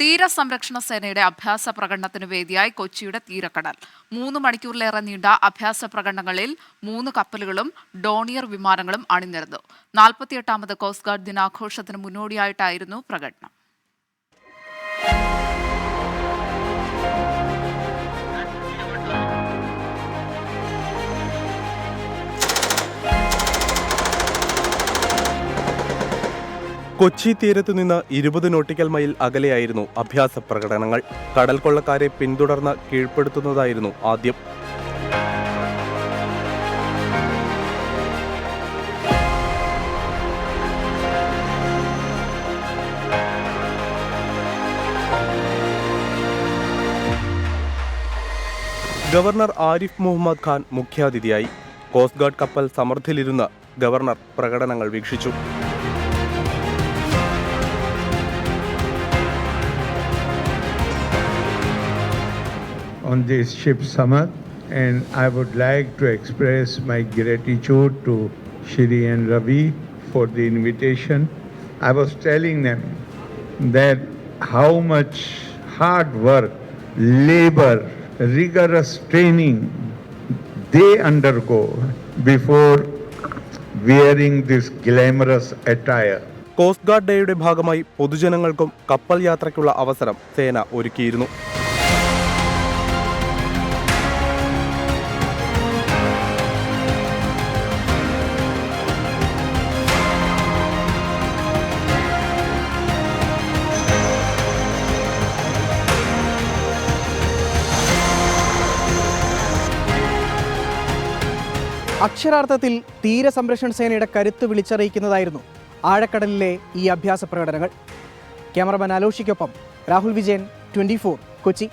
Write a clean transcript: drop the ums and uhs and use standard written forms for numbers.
തീരസംരക്ഷണ സേനയുടെ അഭ്യാസ പ്രകടനത്തിന് വേദിയായി കൊച്ചിയുടെ തീരക്കടൽ 3 മണിക്കൂറിലേറെ നീണ്ട അഭ്യാസ പ്രകടനങ്ങളിൽ 3 കപ്പലുകളും ഡോണിയർ വിമാനങ്ങളും അണിനിരന്നു. 48ാമത് കോസ്റ്റ് ഗാർഡ് ദിനാഘോഷത്തിന് മുന്നോടിയായിട്ടായിരുന്നു പ്രകടനം. കൊച്ചി തീരത്തു നിന്ന് 20 നോട്ടിക്കൽ മൈൽ അകലെയായിരുന്നു അഭ്യാസ പ്രകടനങ്ങൾ. കടൽ കൊള്ളക്കാരെ പിന്തുടർന്ന് കീഴ്പ്പെടുത്തുന്നതായിരുന്നു ആദ്യം. ഗവർണർ ആരിഫ് മുഹമ്മദ് ഖാൻ മുഖ്യാതിഥിയായി. കോസ്റ്റ് ഗാർഡ് കപ്പൽ സമർദ്ധിലിരുന്ന് ഗവർണർ പ്രകടനങ്ങൾ വീക്ഷിച്ചു. On this ship Samad, and I would like to express my gratitude to Shri and Ravi for the invitation. I was telling them that how much hard work, labor, rigorous training they undergo before wearing this glamorous attire. Coast guard ഡേയുടെ ഭാഗമായി പൊതുജനങ്ങൾക്കും കപ്പൽ യാത്രയ്ക്കുള്ള അവസരം സേന ഒരുക്കിയിരുന്നു. അക്ഷരാർത്ഥത്തിൽ തീരസംരക്ഷണ സേനയുടെ കരുത്ത് വിളിച്ചറിയിക്കുന്നതായിരുന്നു ആഴക്കടലിലെ ഈ അഭ്യാസ പ്രകടനങ്ങൾ. ക്യാമറമാൻ അലോഷിക്കൊപ്പം രാഹുൽ വിജയൻ, 24 കൊച്ചി.